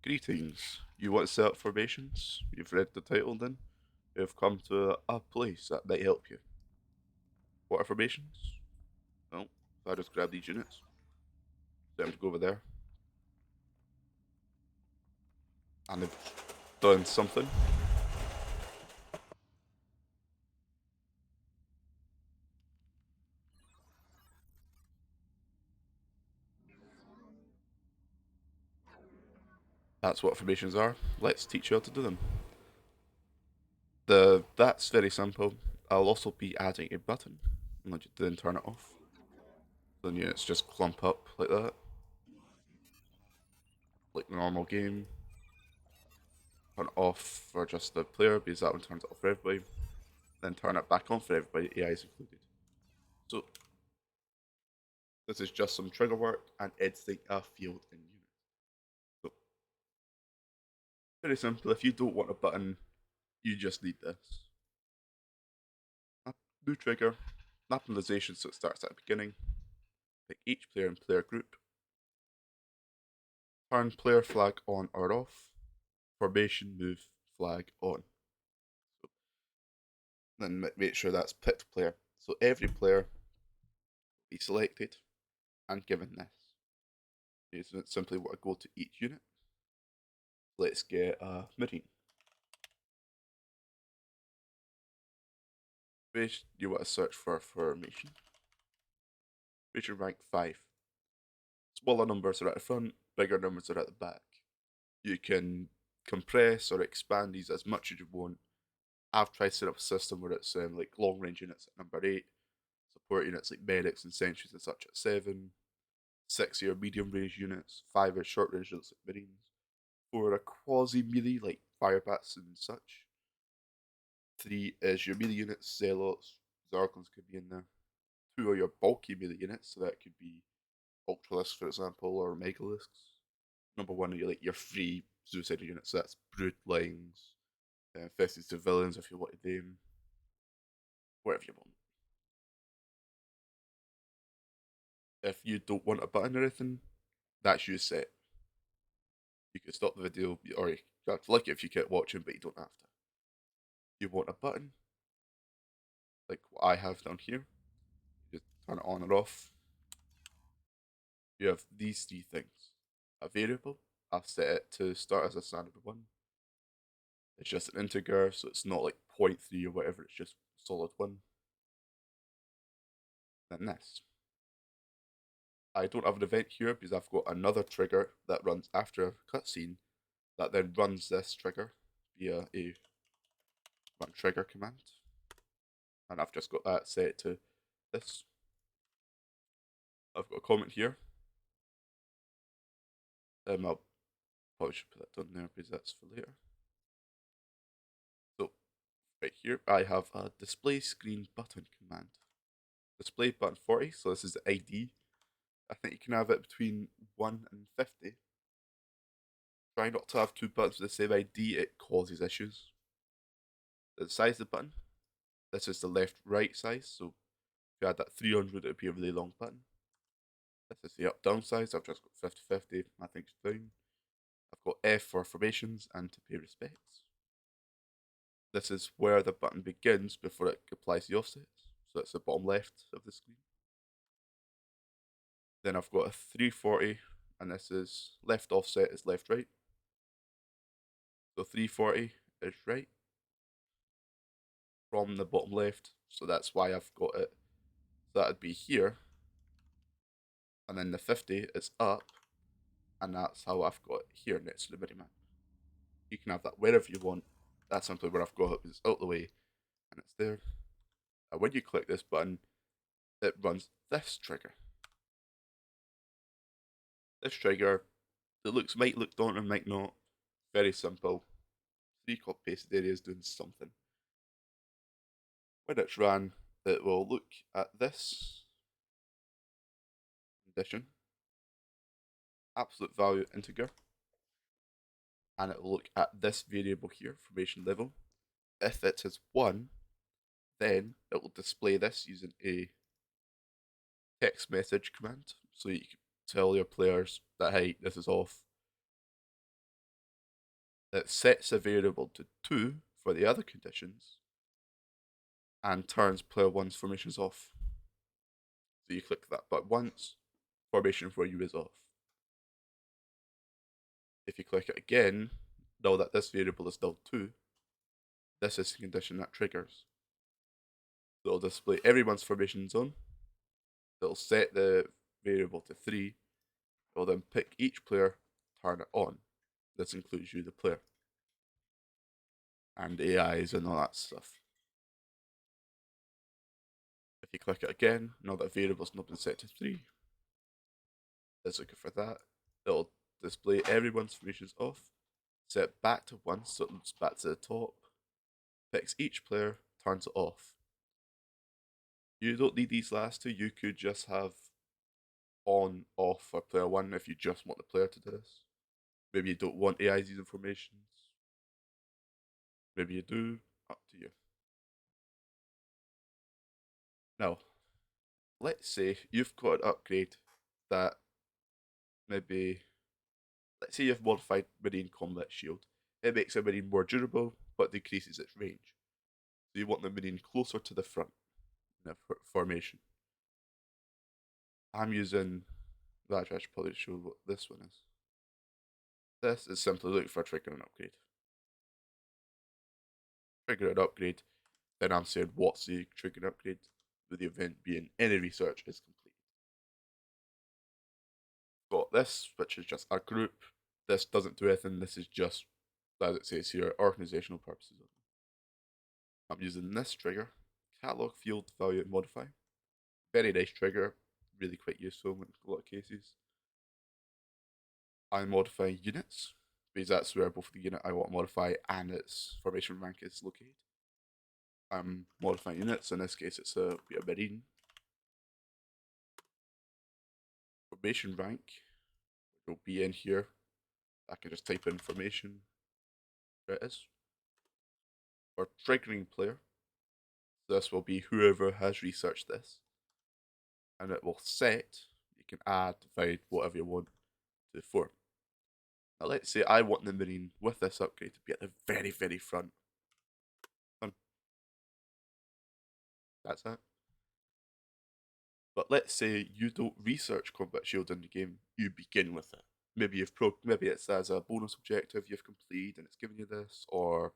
Greetings. You want to set up formations? You've read the title then? You've come to a place that might help you. What are formations? Well, if I just grab these units, set them to go over there, and they've done something. That's what formations are. Let's teach you how to do them. That's very simple. I'll also be adding a button, and then turn it off. So the units just clump up like that, like the normal game. Turn it off for just the player because that one turns it off for everybody. Then turn it back on for everybody, AIs included. So this is just some trigger work and editing a field in Unity. So very simple. If you don't want a button, you just need this. New trigger, mappinization, so it starts at the beginning. Pick each player and player group. Turn player flag on or off. Formation move flag on. So then make sure that's picked player. So every player will be selected and given this. It's simply what I go to each unit. Let's get a Marine. Which you want to search for formation. Region rank 5. Smaller numbers are at the front, bigger numbers are at the back. You can compress or expand these as much as you want. I've tried to set up a system where it's like long range units at number 8, support units like medics and sentries and such at 7, 6 are medium range units, 5 are short range units like marines, 4 are quasi melee like firebats and such. 3 is your melee units, zealots, zarkons could be in there. 2 are your bulky melee units, so that could be ultralisks, for example, or megalisks. Number 1 are your free suicide units, so that's broodlings, infested civilians if you want to name, whatever you want. If you don't want a button or anything, that's you set. You can stop the video, or you have to like it if you keep watching, but you don't have to. You want a button, like what I have down here, just turn it on or off. You have these 3 things. A variable, I've set it to start as a standard 1. It's just an integer, so it's not like 0.3 or whatever, it's just solid 1. Then this. I don't have an event here because I've got another trigger that runs after a cutscene that then runs this trigger via a run trigger command. And I've just got that set to this. I've got a comment here. I'll probably should put that down there because that's for later. So right here I have a display screen button command. Display button 40, so this is the ID. I think you can have it between 1 and 50. Try not to have 2 buttons with the same ID, it causes issues. The size of the button, this is the left right size, so if you had that 300 it would be a really long button. This is the up down size, I've just got 50-50, I think it's fine. I've got F for formations and to pay respects. This is where the button begins before it applies the offsets, so it's the bottom left of the screen. Then I've got a 340, and this is left offset is left right. So 340 is right from the bottom left, so that's why I've got it. So that'd be here, and then the 50 is up, and that's how I've got it here next to the mini map. You can have that wherever you want. That's simply where I've got it because it's out the way, and it's there. And when you click this button, it runs this trigger. This trigger, it might look daunting, might not. Very simple. 3 copy pasted areas doing something. When it's ran, it will look at this condition, absolute value integer, and it will look at this variable here, formation level. If it is 1, then it will display this using a text message command. So you can tell your players that, hey, this is off. It sets a variable to 2 for the other conditions and turns player 1's formations off. So you click that button once, formation for you is off. If you click it again, know that this variable is still 2. This is the condition that triggers. It'll display everyone's formations on. It'll set the variable to 3. It'll then pick each player, turn it on. This includes you, the player, and AIs and all that stuff. If you click it again, know that variable's not been set to 3. Let's look for that. It'll display everyone's formations off, set back to 1 so it looks back to the top, picks each player, turns it off. You don't need these last two, you could just have on, off for player 1 if you just want the player to do this. Maybe you don't want AI's informations. Maybe you do, up to you. Now, let's say you've got an upgrade that maybe, let's say you've modified Marine Combat Shield. It makes a Marine more durable, but decreases its range. So you want the Marine closer to the front in a formation. I'm using, actually I should probably show what this one is. This is simply looking for a trigger and upgrade. Trigger and upgrade, then I'm saying what's the trigger and upgrade, with the event being any research is complete. Got this, which is just a group. This doesn't do anything, this is just, as it says here, organizational purposes only. I'm using this trigger, catalog field value modify. Very nice trigger, really quite useful in a lot of cases. I'm modifying units, because that's where both the unit I want to modify and its formation rank is located. I'm modifying units, in this case it's a Marine. Formation rank will be in here. I can just type in formation. There it is. For triggering player, this will be whoever has researched this. And it will set, you can add, divide, whatever you want to 4. Now let's say I want the Marine with this upgrade to be at the very, very front. Done. That's it. But let's say you don't research Combat Shield in the game, you begin with it. Maybe it's as a bonus objective you've completed and it's giving you this, or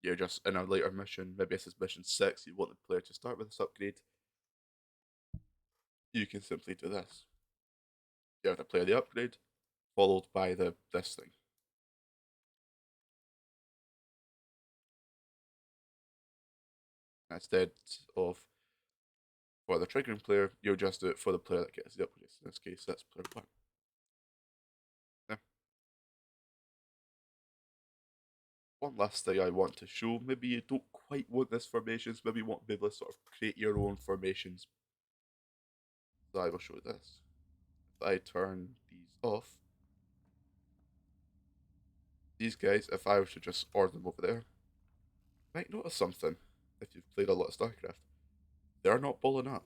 you're just in a later mission, maybe this is mission 6, you want the player to start with this upgrade. You can simply do this. You have to play the upgrade, followed by this thing. Instead of for the triggering player, you'll just do it for the player that gets the upgrade. In this case, that's player 1. Yeah. One last thing I want to show, maybe you don't quite want this formations, maybe you want to be able to sort of create your own formations. So I will show this. If I turn these off, these guys, if I were to just order them over there, you might notice something if you've played a lot of Starcraft. They're not bulling up.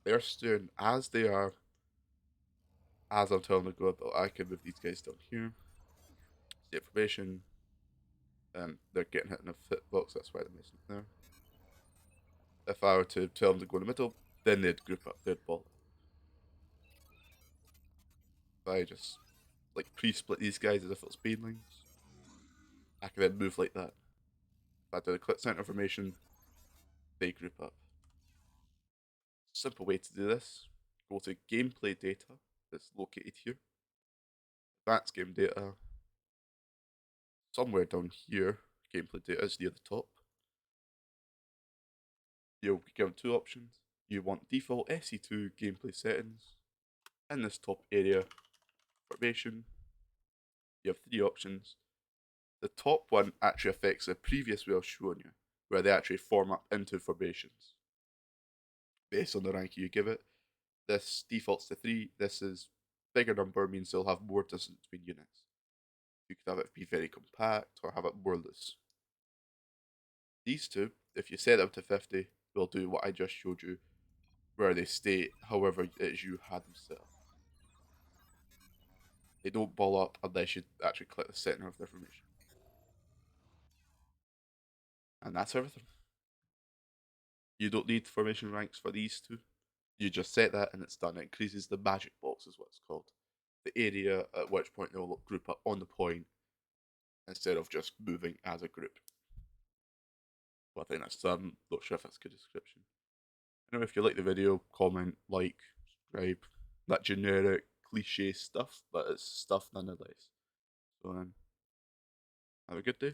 They're staying as they are, as I'm telling them to go, but I can move these guys down here. State formation, and they're getting hit in a fit box, that's why they're missing there. If I were to tell them to go in the middle, then they'd group up, they'd ball. If I just like pre-split these guys as if it was banelings, I can then move like that. If I do the click center formation, they group up. Simple way to do this, go to gameplay data, that's located here. Advanced game data, somewhere down here, gameplay data is near the top. You'll be given 2 options. You want default SE2 gameplay settings. In this top area, formation, you have 3 options. The top one actually affects the previous way I was showing you, where they actually form up into formations. Based on the rank you give it, this defaults to 3. This is bigger number, means they'll have more distance between units. You could have it be very compact or have it more loose. These two, if you set them to 50, will do what I just showed you, where they stay however it is you had them set up. They don't ball up unless you actually click the center of the formation. And that's everything. You don't need formation ranks for these two. You just set that and it's done. It increases the magic box, is what it's called. The area at which point they'll group up on the point instead of just moving as a group. Well, I think that's not sure if that's a good description. Anyway, if you like the video, comment, like, subscribe. That generic cliche stuff, but it's stuff nonetheless. So have a good day.